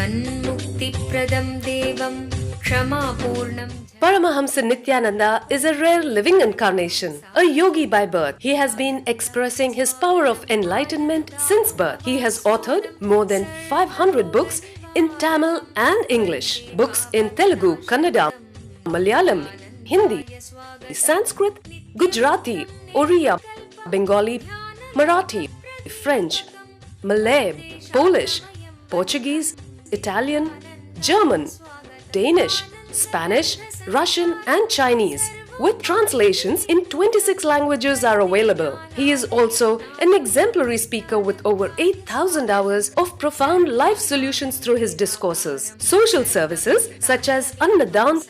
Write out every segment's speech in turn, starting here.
जीवन्मुक्तिप्रदं देवं क्षमापूर्णं Paramahamsa Nityananda is a rare living incarnation, a yogi by birth. He has been expressing his power of enlightenment since birth. He has authored more than 500 books in Tamil and English, books in Telugu, Kannada, Malayalam, Hindi, Sanskrit, Gujarati, Oriya, Bengali, Marathi, French, Malay, Polish, Portuguese, Italian, German, Danish, Spanish, Russian and Chinese, with translations in 26 languages are available. He is also an exemplary speaker with over 8,000 hours of profound life solutions through his discourses. Social services such as Annadan,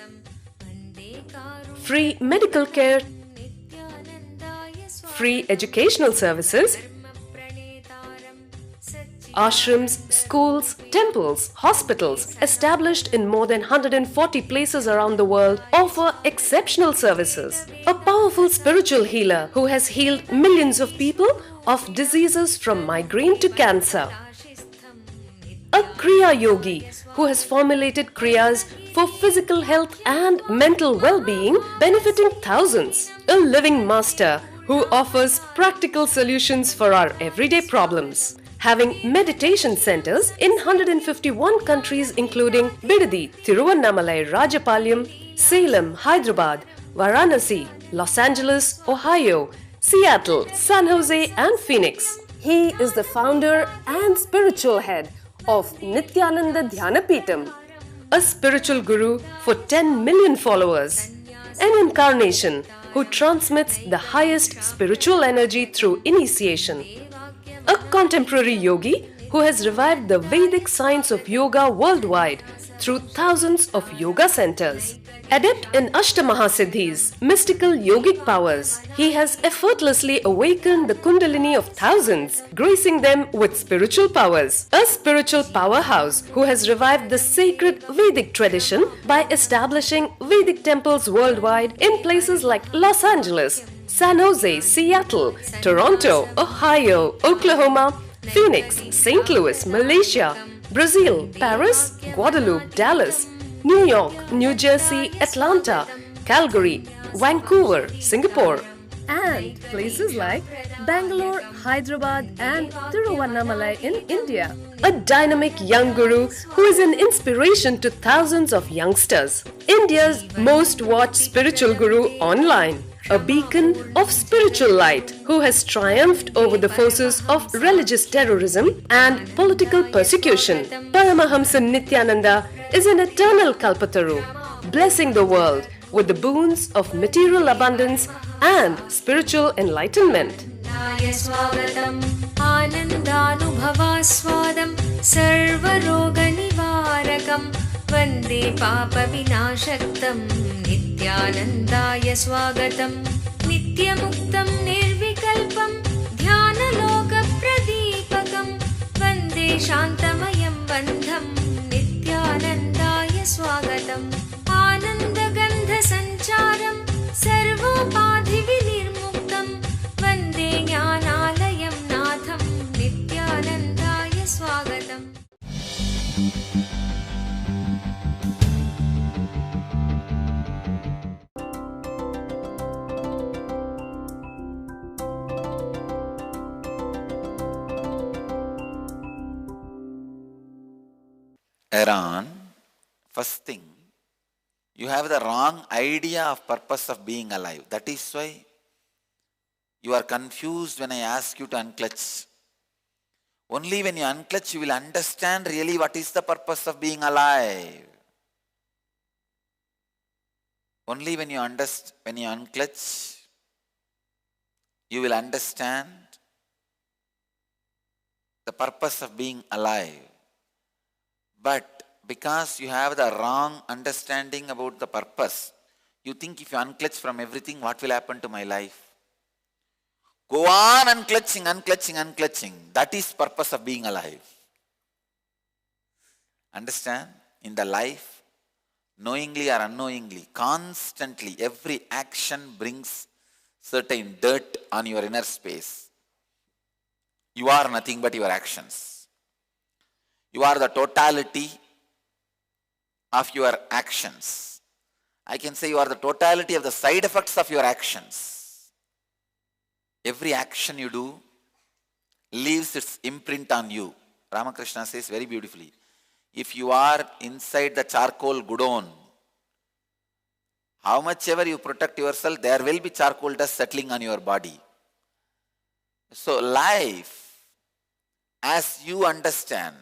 free medical care, free educational services, ashrams, schools, temples, hospitals established in more than 140 places around the world offer exceptional services. A powerful spiritual healer who has healed millions of people of diseases from migraine to cancer. A Kriya Yogi who has formulated Kriyas for physical health and mental well-being, benefiting thousands. A living master who offers practical solutions for our everyday problems. Having meditation centers in 151 countries including Bidadi, Tiruvannamalai, Rajapalyam, Salem, Hyderabad, Varanasi, Los Angeles, Ohio, Seattle, San Jose and Phoenix. He is the founder and spiritual head of Nityananda Dhyanapitham, a spiritual guru for 10 million followers, an incarnation who transmits the highest spiritual energy through initiation. A contemporary yogi who has revived the Vedic science of yoga worldwide through thousands of yoga centers. Adept in Ashtamahasiddhis, mystical yogic powers, he has effortlessly awakened the Kundalini of thousands, gracing them with spiritual powers. A spiritual powerhouse who has revived the sacred Vedic tradition by establishing Vedic temples worldwide in places like Los Angeles, San Jose, Seattle, Toronto, Ohio, Oklahoma, Phoenix, St. Louis, Malaysia, Brazil, Paris, Guadeloupe, Dallas, New York, New Jersey, Atlanta, Calgary, Vancouver, Singapore, and places like Bangalore, Hyderabad, and Tiruvannamalai in India. A dynamic young guru who is an inspiration to thousands of youngsters. India's most watched spiritual guru online. A beacon of spiritual light who has triumphed over the forces of religious terrorism and political persecution. Paramahamsa Nityananda is an eternal Kalpataru, blessing the world with the boons of material abundance and spiritual enlightenment. आनन्दानुभवास्वादं सर्वरोगनिवारकं वन्दे पापविनाशक्तं नित्यानन्दाय स्वागतं नित्यमुक्तं निर्विकल्पं ध्यानलोकप्रदीपकं वन्दे शान्तमयं बन्धं नित्यानन्दाय स्वागतम् आनन्दगन्धसञ्चारं सर्वोपाधिविनिर्मुक्तं वन्दे ज्ञानालयं नाथं नित्यानन्दाय स्वागतम्. Aaron, first thing, you have the wrong idea of purpose of being alive. That is why you are confused when I ask you to unclutch. Only when you unclutch, you will understand really what is the purpose of being alive. Only when you unclutch, you will understand the purpose of being alive. But because you have the wrong understanding about the purpose, you think if you unclutch from everything, what will happen to my life? Go on unclutching, unclutching, unclutching. That is purpose of being alive. Understand? In the life, knowingly or unknowingly, constantly, every action brings certain dirt on your inner space. You are nothing but your actions. You are the totality of your actions. I can say you are the totality of the side effects of your actions. Every action you do leaves its imprint on you. Ramakrishna says very beautifully, if you are inside the charcoal godown, how much ever you protect yourself, there will be charcoal dust settling on your body. So life, as you understand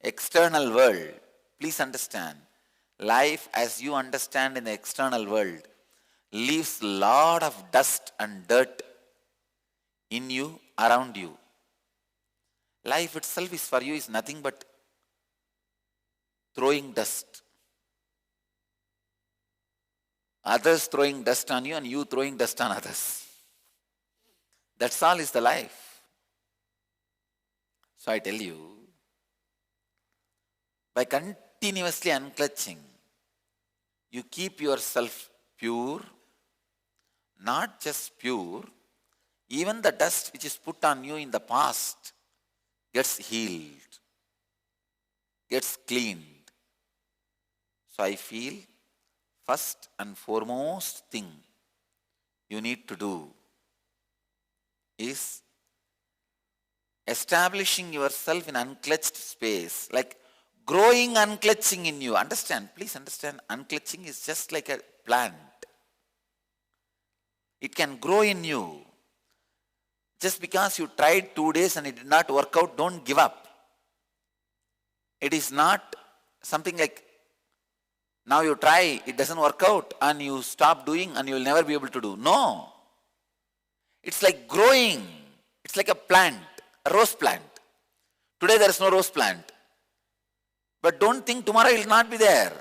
external world, please understand, life as you understand in the external world leaves lot of dust and dirt in you, around you. Life itself is for you is nothing but throwing dust. Others throwing dust on you and you throwing dust on others. That's all is the life. So I tell you, by continuously unclutching, you keep yourself pure, not just pure, even the dust which is put on you in the past gets healed, gets cleaned. So I feel first and foremost thing you need to do is establishing yourself in unclutched space, like growing unclutching in you. Understand, please understand, unclutching is just like a plant. It can grow in you. Just because you tried 2 days and it did not work out, don't give up. It is not something like now you try, it doesn't work out and you stop doing and you will never be able to do. No. It's like growing. It's like a plant, a rose plant. Today there is no rose plant. But don't think tomorrow it will not be there.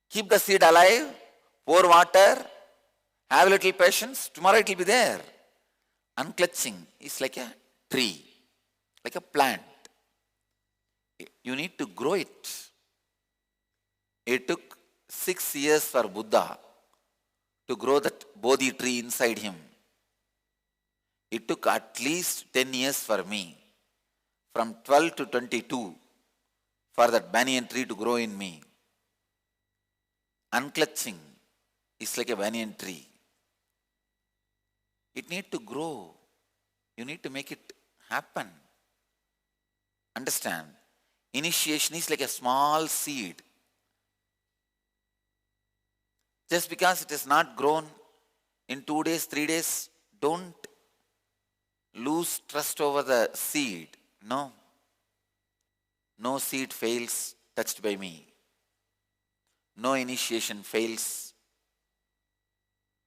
Keep the seed alive, pour water, have a little patience, tomorrow it will be there. Unclutching is like a tree, like a plant. You need to grow it. It took 6 years for Buddha to grow that Bodhi tree inside him. It took at least 10 years for me, from 12 to 22, for that banyan tree to grow in me. Unclutching is like a banyan tree. It needs to grow. You need to make it happen. Understand? Initiation is like a small seed. Just because it has not grown in 2 days, 3 days, don't lose trust over the seed. No. No seed fails touched by me. No initiation fails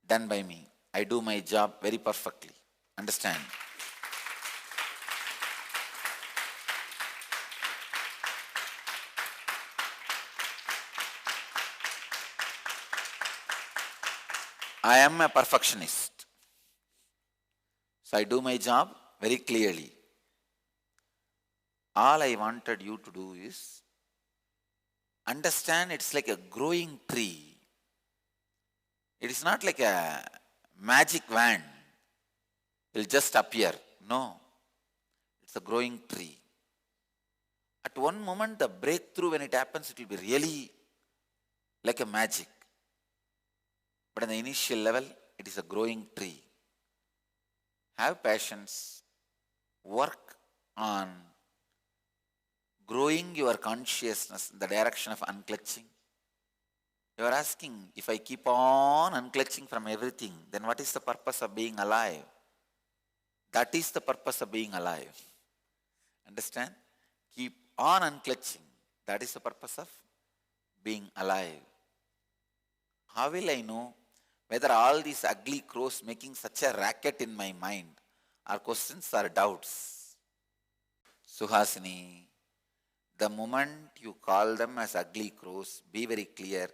done by me. I do my job very perfectly. Understand? I am a perfectionist. So I do my job very clearly. All I wanted you to do is understand it's like a growing tree. It is not like a magic wand. It will just appear. No. It's a growing tree. At one moment, the breakthrough, when it happens, it will be really like a magic. But in the initial level, it is a growing tree. Have patience. Work on growing your consciousness in the direction of unclutching. You are asking, if I keep on unclutching from everything, then what is the purpose of being alive? That is the purpose of being alive. Understand? Keep on unclutching. That is the purpose of being alive. How will I know whether all these ugly crows making such a racket in my mind are questions or doubts? Suhasini, the moment you call them as ugly crows, be very clear,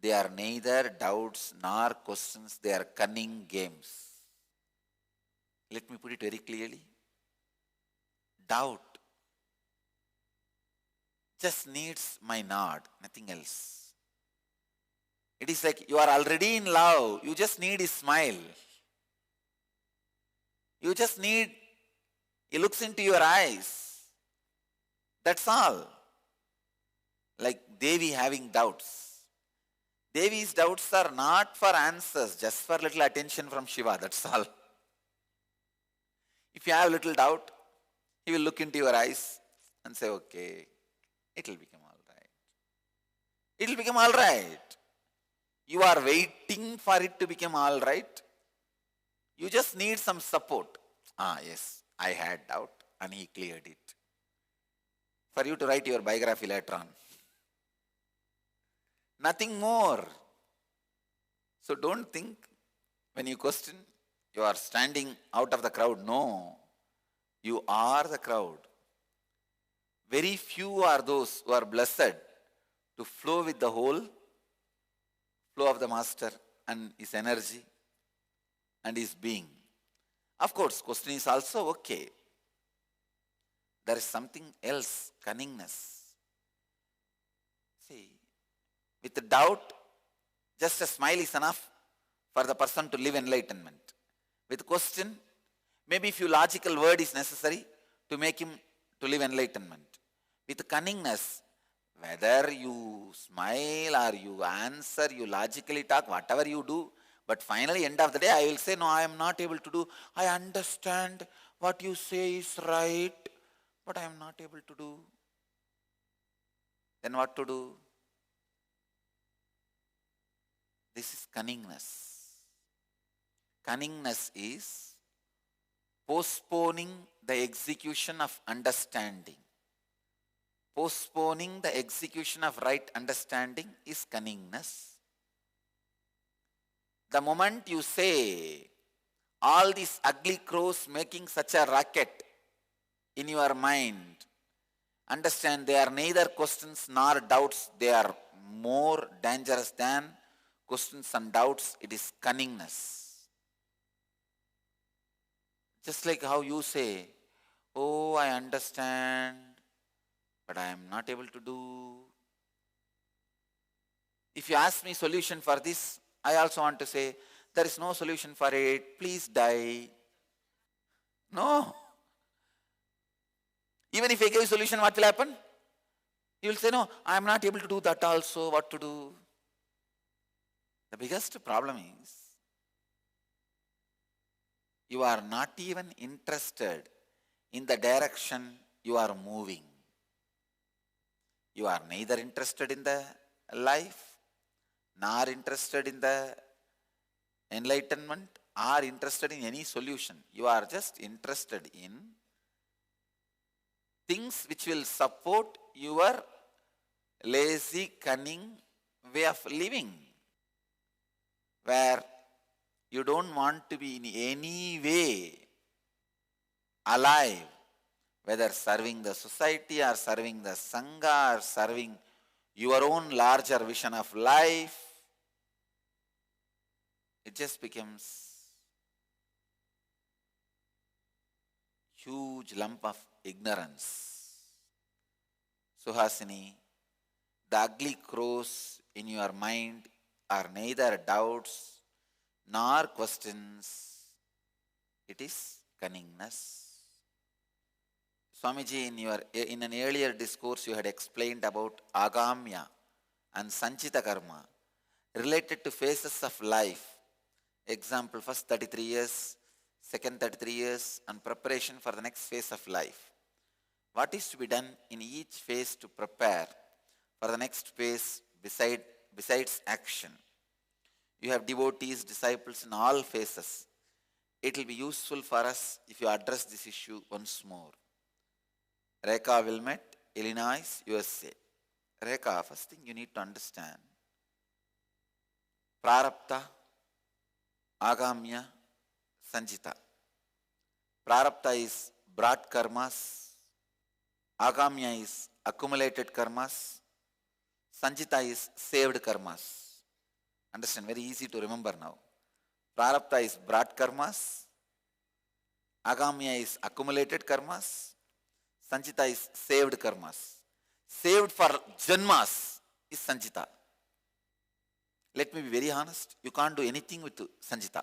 they are neither doubts nor questions, they are cunning games. Let me put it very clearly. Doubt just needs my nod, nothing else. It is like you are already in love, you just need his smile. You just need, he looks into your eyes. That's all. like Devi having doubts. Devi's doubts are not for answers, just for little attention from Shiva, that's all. If you have little doubt, he will look into your eyes and say, okay, it will become all right. It will become all right. You are waiting for it to become all right. You just need some support. Yes, I had doubt and he cleared it. For you to write your biography later on. Nothing more. So don't think when you question, you are standing out of the crowd. No, you are the crowd. Very few are those who are blessed to flow with the whole flow of the Master and his energy and his being. Of course, question is also okay. There is something else, cunningness. See, with the doubt, just a smile is enough for the person to live enlightenment. With question, maybe few logical word is necessary to make him to live enlightenment. With cunningness, whether you smile or you answer, you logically talk, whatever you do, but finally, end of the day, I will say, no, I am not able to do. I understand what you say is right, but I am not able to do. Then what to do? This is cunningness. Cunningness is postponing the execution of understanding. Postponing the execution of right understanding is cunningness. The moment you say, all these ugly crows making such a racket in your mind, understand they are neither questions nor doubts, they are more dangerous than questions and doubts. It is cunningness. Just like how you say, oh, I understand, but I am not able to do. If you ask me solution for this, I also want to say, there is no solution for it, please die. No. Even if I give a solution, what will happen? You will say, no, I am not able to do that also, what to do? The biggest problem is, you are not even interested in the direction you are moving. You are neither interested in the life, nor interested in the enlightenment, or interested in any solution. You are just interested in things which will support your lazy, cunning way of living, where you don't want to be in any way alive, whether serving the society or serving the Sangha or serving your own larger vision of life. It just becomes huge lump of ignorance. Suhasini, the ugly crows in your mind are neither doubts nor questions. It is cunningness. Swamiji, in an earlier discourse you had explained about agamya and sanchita karma related to phases of life. Example, first 33 years, second 33 years, and preparation for the next phase of life. What is to be done in each phase to prepare for the next phase besides action? You have devotees, disciples in all phases. It will be useful for us if you address this issue once more. Rekha Wilmette, Illinois, USA. Rekha, first thing you need to understand, Prarabdha, Agamya, Sanchita. Prarabdha is brought karmas, Agamya is accumulated karmas, Sanchita is saved karmas. Understand, very easy to remember now. Prarabdha is brought karmas, Agamya is accumulated karmas, Sanchita is saved karmas. Saved for janmas is Sanchita. Let me be very honest, you can't do anything with Sanchita.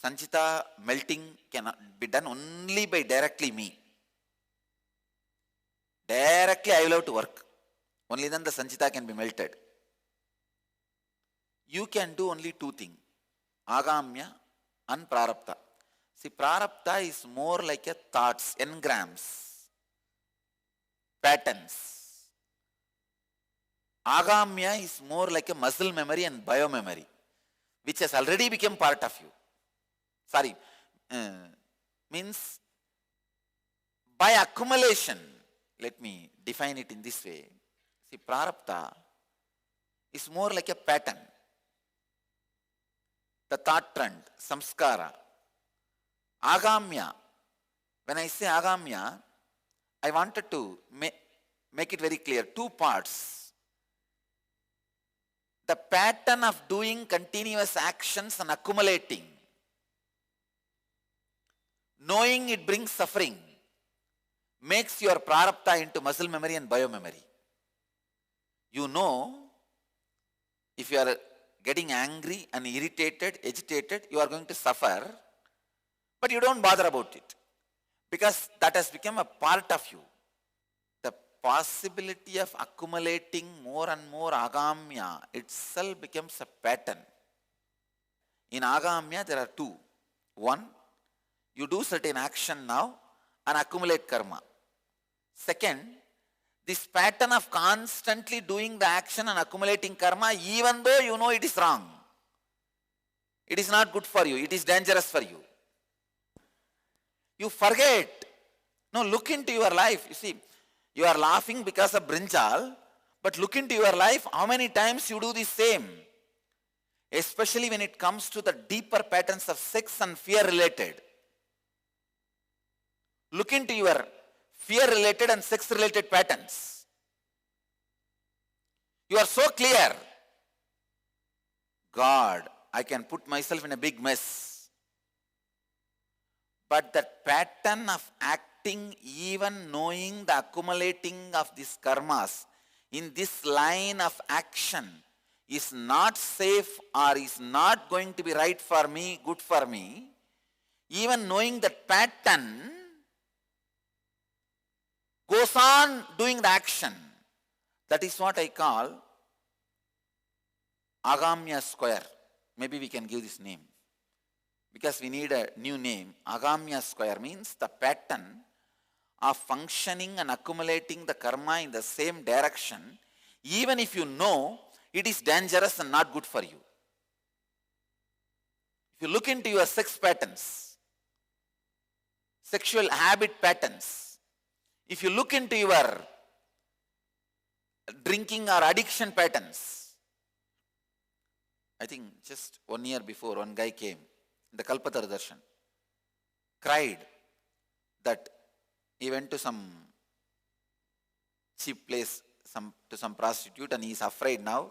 Sanchita melting cannot be done only by directly me. Directly I will have to work. Only then the sanchita can be melted. You can do only two things, agamya and prarabdha. See, prarabdha is more like a thoughts, engrams, patterns. Agamya is more like a muscle memory and biomemory, which has already become part of you. Means by accumulation. Let me define it in this way. See, prarabdha is more like a pattern. The thought trend, samskara. Agamya. When I say agamya, I wanted to make it very clear. Two parts. The pattern of doing continuous actions and accumulating. Knowing it brings suffering makes your prarabdha into muscle memory and biomemory. You know, if you are getting angry and irritated, agitated, you are going to suffer, but you don't bother about it because that has become a part of you. The possibility of accumulating more and more agamya itself becomes a pattern. In agamya, there are two. One, you do certain action now and accumulate karma. Second, this pattern of constantly doing the action and accumulating karma, even though you know it is wrong, it is not good for you, it is dangerous for you. You forget. No, look into your life. You see, you are laughing because of brinjal, but look into your life, how many times you do the same. Especially when it comes to the deeper patterns of sex and fear related. Look into your fear-related and sex-related patterns. You are so clear. God, I can put myself in a big mess. But that pattern of acting, even knowing the accumulating of these karmas in this line of action is not safe or is not going to be right for me, good for me, even knowing that pattern goes on doing the action. That is what I call agamya square. Maybe we can give this name because we need a new name. Agamya square means the pattern of functioning and accumulating the karma in the same direction, even if you know it is dangerous and not good for you. If you look into your sex patterns, sexual habit patterns, if you look into your drinking or addiction patterns, I think just 1 year before, one guy came, the Kalpataru Darshan, cried that he went to some cheap place, to some prostitute, and he is afraid now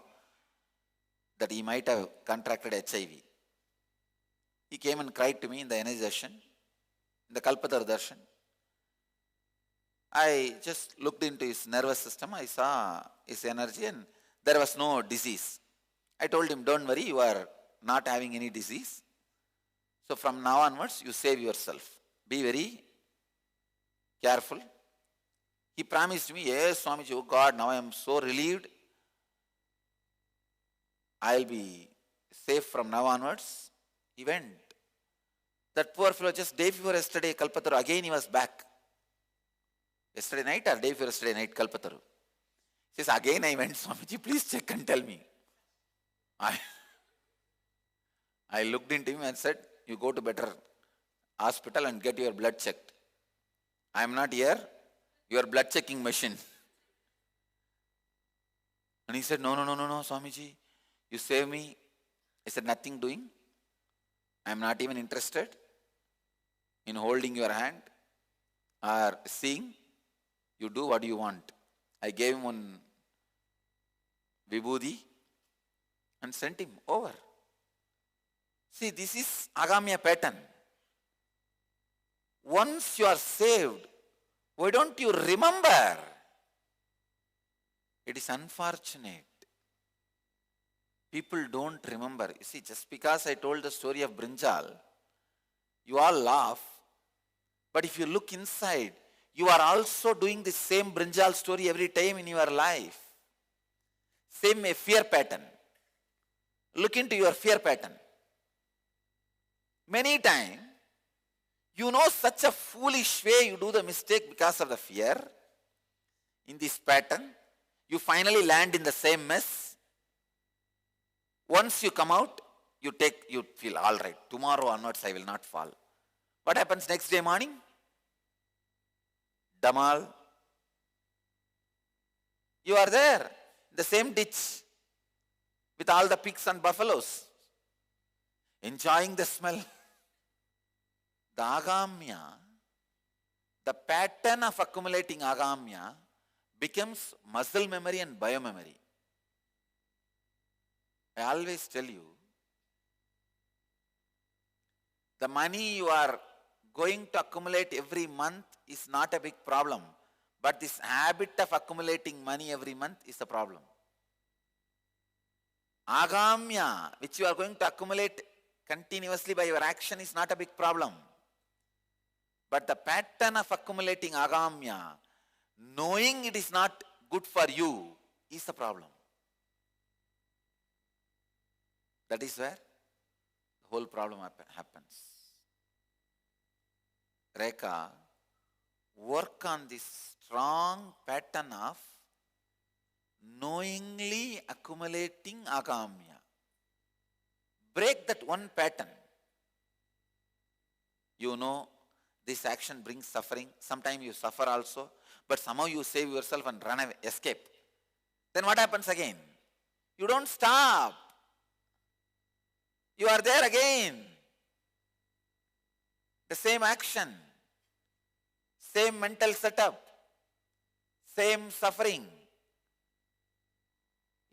that he might have contracted HIV. He came and cried to me in the energy darshan, in the Kalpataru Darshan. I just looked into his nervous system, I saw his energy and there was no disease. I told him, don't worry, you are not having any disease. So from now onwards, you save yourself. Be very careful. He promised me, yes, Swamiji, oh God, now I am so relieved. I will be safe from now onwards. He went. That poor fellow, just day before yesterday, Kalpataru, again he was back. Yesterday night or day before yesterday night, Kalpataru. He says, again I went, Swamiji, please check and tell me. I looked into him and said, you go to better hospital and get your blood checked. I am not here, your blood checking machine. And he said, no, Swamiji, you save me. I said, nothing doing. I am not even interested in holding your hand or seeing. You do what you want. I gave him one vibhuti and sent him over. See, this is agamya pattern. Once you are saved, why don't you remember? It is unfortunate. People don't remember. You see, just because I told the story of brinjal, you all laugh. But if you look inside, you are also doing the same brinjal story every time in your life. Same way, fear pattern. Look into your fear pattern. Many times, you know such a foolish way you do the mistake because of the fear. In this pattern, you finally land in the same mess. Once you come out, you feel all right. Tomorrow onwards, I will not fall. What happens next day morning? Damal. You are there, the same ditch, with all the pigs and buffaloes, enjoying the smell. The agamya, the pattern of accumulating agamya becomes muscle memory and biomemory. I always tell you, the money you are going to accumulate every month is not a big problem. But this habit of accumulating money every month is a problem. Agamya, which you are going to accumulate continuously by your action, is not a big problem. But the pattern of accumulating agamya, knowing it is not good for you, is the problem. That is where the whole problem happens. Rekha, work on this strong pattern of knowingly accumulating agamya. Break that one pattern. You know this action brings suffering. Sometimes you suffer also, but somehow you save yourself and run away, escape. Then what happens again? You don't stop. You are there again. The same action, same mental setup, same suffering.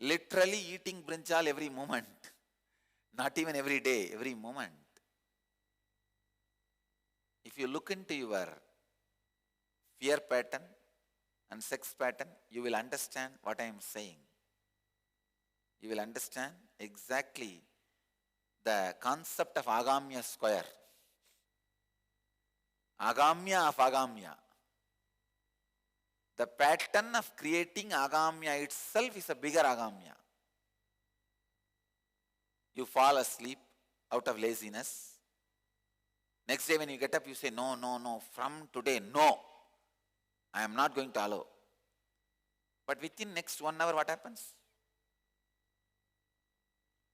Literally eating brinjal every moment. Not even every day, every moment. If you look into your fear pattern and sex pattern, you will understand what I am saying. You will understand exactly the concept of agamya square. Agamya of agamya. The pattern of creating agamya itself is a bigger agamya. You fall asleep out of laziness. Next day when you get up, you say, no, no, no, from today, no. I am not going to allow. But within next 1 hour, what happens?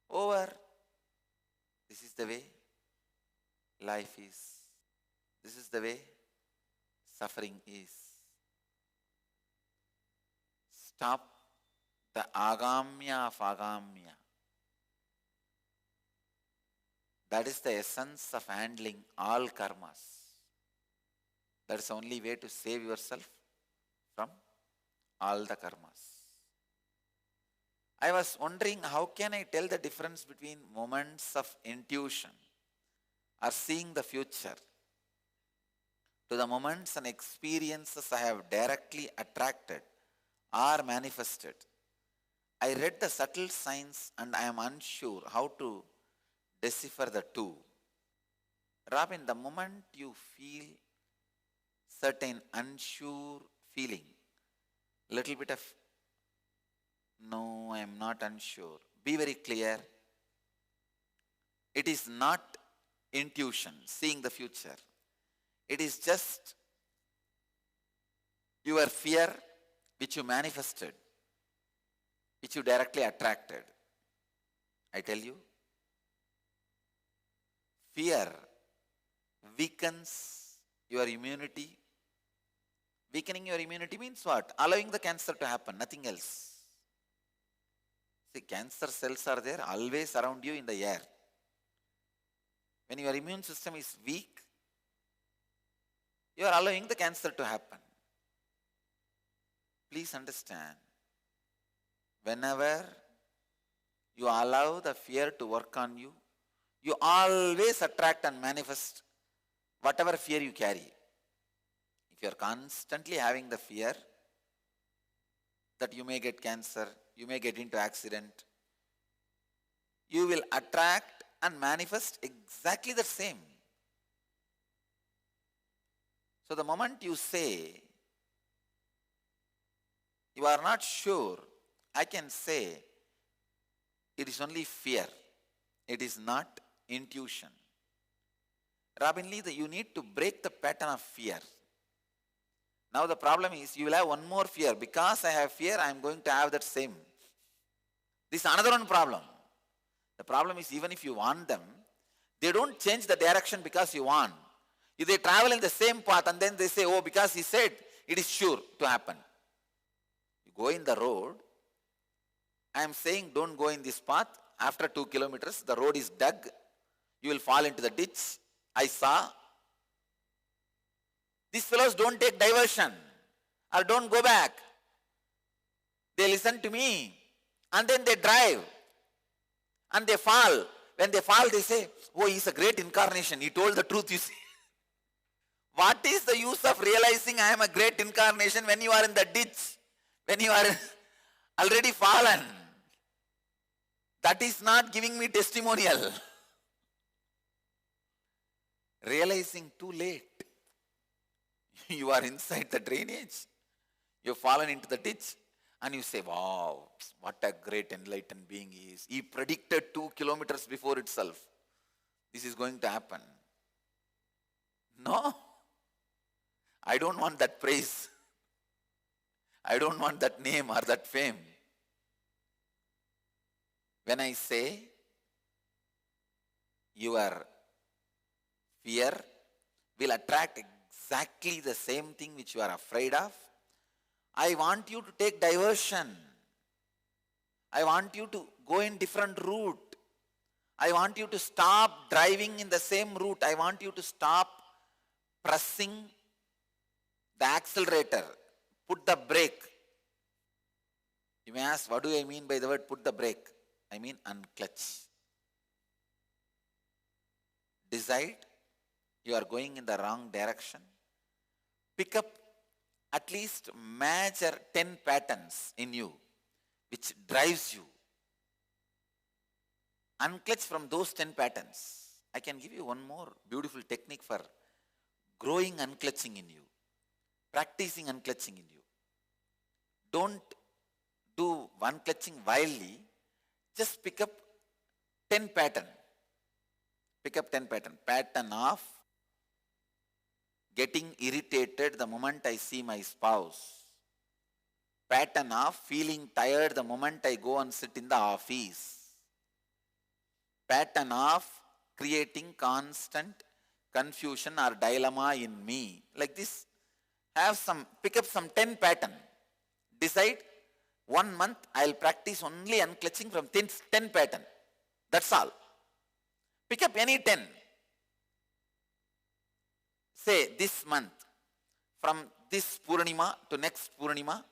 Over. This is the way life is. This is the way suffering is. Stop the agamya of agamya. That is the essence of handling all karmas. That is the only way to save yourself from all the karmas. I was wondering, how can I tell the difference between moments of intuition or seeing the future to the moments and experiences I have directly attracted or manifested? I read the subtle signs and I am unsure how to decipher the two. Robin, the moment you feel certain unsure feeling, little bit of, no, I am not unsure. Be very clear. It is not intuition, seeing the future. It is just your fear which you manifested, which you directly attracted. I tell you, fear weakens your immunity. Weakening your immunity means what? Allowing the cancer to happen, nothing else. See, cancer cells are there always around you in the air. When your immune system is weak, you are allowing the cancer to happen. Please understand, whenever you allow the fear to work on you, you always attract and manifest whatever fear you carry. If you are constantly having the fear that you may get cancer, you may get into accident, you will attract and manifest exactly the same. So the moment you say you are not sure I can say it is only fear. It is not intuition. Robin Lee, you need to break the pattern of fear. Now the problem is you will have one more fear. Because I have fear, I am going to have that same. This is another one problem. The problem is even if you want them, they don't change the direction because you want. If they travel in the same path and then they say, oh, because he said, it is sure to happen. You go in the road. I am saying don't go in this path. After 2 kilometers, the road is dug. You will fall into the ditch. I saw. These fellows don't take diversion or don't go back. They listen to me and then they drive and they fall. When they fall, they say, oh, he's a great incarnation. He told the truth, you see. What is the use of realizing I am a great incarnation when you are in the ditch, when you are already fallen? That is not giving me testimonial. Realizing too late. You are inside the drainage. You have fallen into the ditch and you say, wow, what a great enlightened being he is. He predicted 2 kilometers before itself. This is going to happen. No. I don't want that praise. I don't want that name or that fame. When I say your fear will attract exactly the same thing which you are afraid of, I want you to take diversion. I want you to go in different route. I want you to stop driving in the same route. I want you to stop pressing the accelerator. Put the brake. You may ask, what do I mean by the word put the brake? I mean unclutch. Decide you are going in the wrong direction. Pick up at least major 10 patterns in you which drives you. Unclutch from those 10 patterns. I can give you one more beautiful technique for growing unclutching in you. Practicing unclutching in you. Don't do unclutching wildly. Just pick up 10 pattern. Pick up 10 pattern. Pattern of getting irritated the moment I see my spouse. Pattern of feeling tired the moment I go and sit in the office. Pattern of creating constant confusion or dilemma in me. Like this. Pick up some 10 pattern. Decide 1 month I will practice only unclutching from 10 pattern. That's all. Pick up any 10. Say this month, from this Purnima to next Purnima,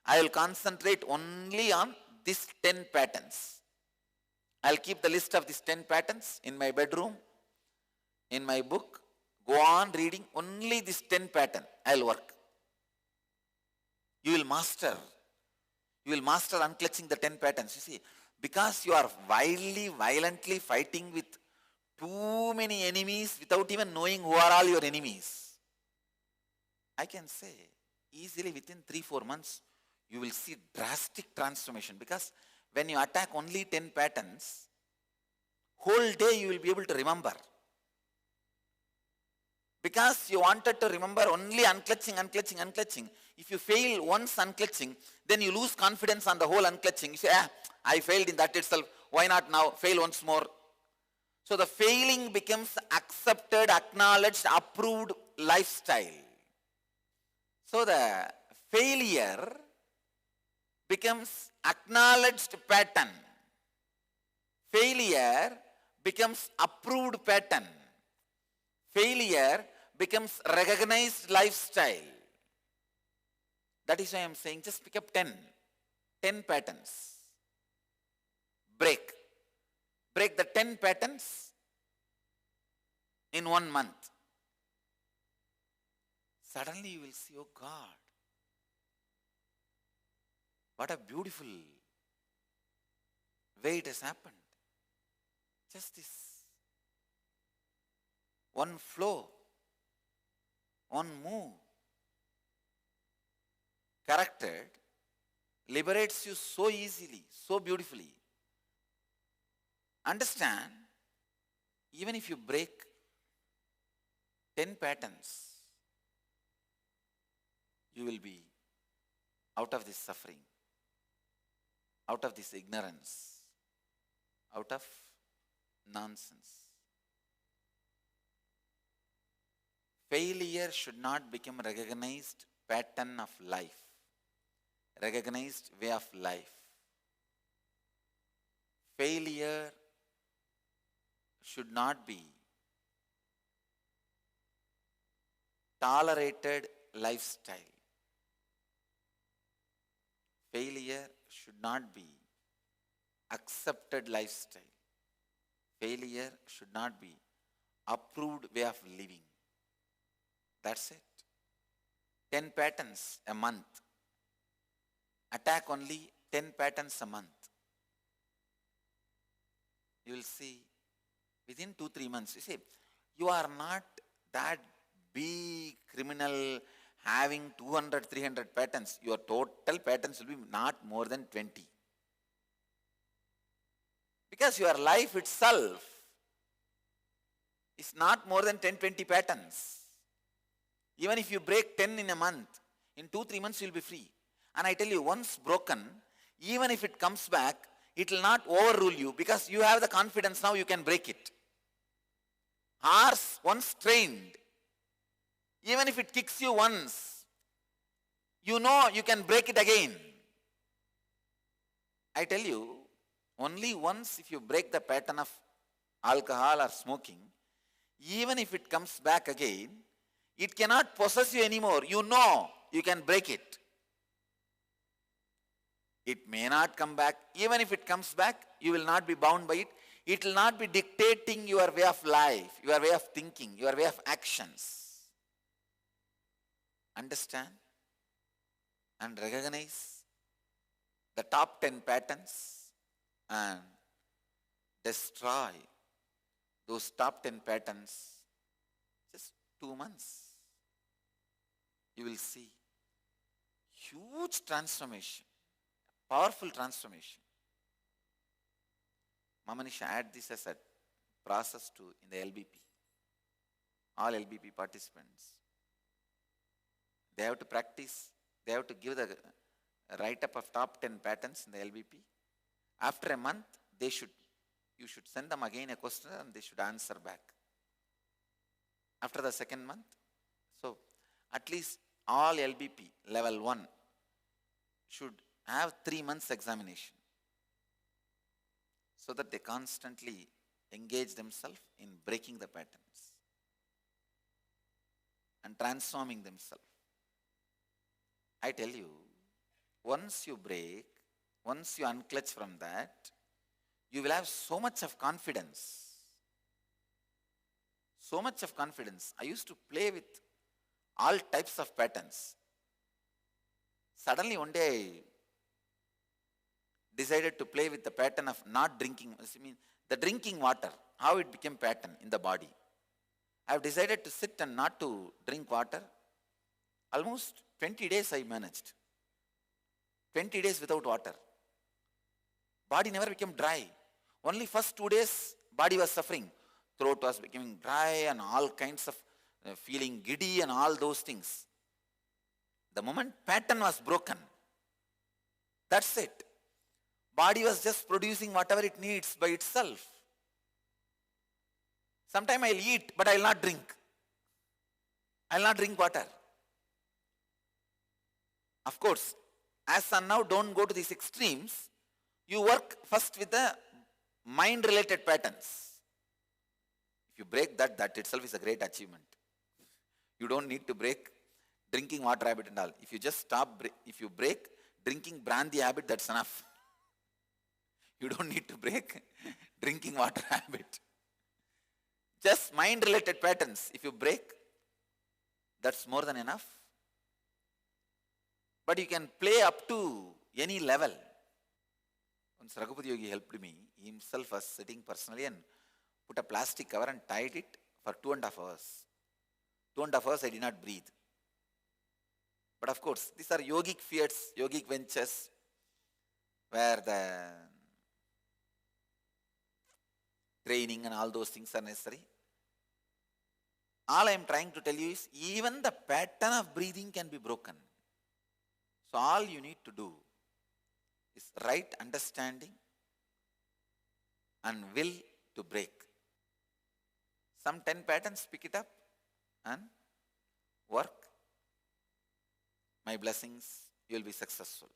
I will concentrate only on these 10 patterns. I will keep the list of these 10 patterns in my bedroom, in my book. Go on reading only this 10 pattern. I will work. You will master. You will master unclutching the 10 patterns. You see, because you are violently fighting with too many enemies without even knowing who are all your enemies. I can say easily within 3-4 months, you will see drastic transformation, because when you attack only 10 patterns, whole day you will be able to remember. Because you wanted to remember only unclutching. If you fail once unclutching, then you lose confidence on the whole unclutching. You say, I failed in that itself. Why not now? Fail once more. So the failing becomes accepted, acknowledged, approved lifestyle. So the failure becomes acknowledged pattern. Failure becomes approved pattern. Failure becomes recognized lifestyle. That is why I am saying just pick up 10 patterns. Break the 10 patterns in 1 month. Suddenly you will see, oh God, what a beautiful way it has happened. Just this one flow, one move, corrected, liberates you so easily, so beautifully. Understand, even if you break 10 patterns, you will be out of this suffering, out of this ignorance, out of nonsense. Failure should not become a recognized pattern of life, recognized way of life. Failure should not be tolerated lifestyle. Failure should not be accepted lifestyle. Failure should not be approved way of living. That's it. 10 patterns a month. Attack only 10 patterns a month. You will see within 2-3 months. You see, you are not that big criminal having 200-300 patterns. Your total patterns will be not more than 20. Because your life itself is not more than 10-20 patterns. Even if you break 10 in a month, in 2-3 months you will be free. And I tell you, once broken, even if it comes back, it will not overrule you because you have the confidence now you can break it. Horse once trained, even if it kicks you once, you know you can break it again. I tell you, only once if you break the pattern of alcohol or smoking, even if it comes back again, it cannot possess you anymore. You know you can break it. It may not come back. Even if it comes back, you will not be bound by it. It will not be dictating your way of life, your way of thinking, your way of actions. Understand and recognize the top 10 patterns and destroy those top 10 patterns. Just 2 months. You will see huge transformation, powerful transformation. Mamanisha, add this as a process to in the LBP. All LBP participants, they have to practice, they have to give the write-up of top 10 patterns in the LBP. After a month, you should send them again a question and they should answer back. After the second month, so at least all LBP level 1 should have 3 months examination so that they constantly engage themselves in breaking the patterns and transforming themselves. I tell you, once you break, once you unclutch from that, you will have so much of confidence. So much of confidence. I used to play with all types of patterns. Suddenly one day I decided to play with the pattern of not drinking. I mean, the drinking water, how it became pattern in the body. I have decided to sit and not to drink water. Almost 20 days I managed. 20 days without water. Body never became dry. Only first 2 days body was suffering. Throat was becoming dry and all kinds of feeling giddy and all those things. The moment pattern was broken, that's it. Body was just producing whatever it needs by itself. Sometime I'll eat, but I'll not drink. I'll not drink water. Of course, as and now, don't go to these extremes. You work first with the mind-related patterns. If you break that, that itself is a great achievement. You don't need to break drinking water habit and all. If you just if you break drinking brandy habit, that's enough. You don't need to break drinking water habit. Just mind-related patterns. If you break, that's more than enough. But you can play up to any level. Once Raghupati Yogi helped me, he himself was sitting personally and put a plastic cover and tied it for 2.5 hours. 2.5 hours I did not breathe. But of course, these are yogic feats, yogic ventures. where the training and all those things are necessary. All I am trying to tell you is even the pattern of breathing can be broken. So all you need to do is right understanding and will to break. Some 10 patterns, pick it up and work. My blessings, you will be successful.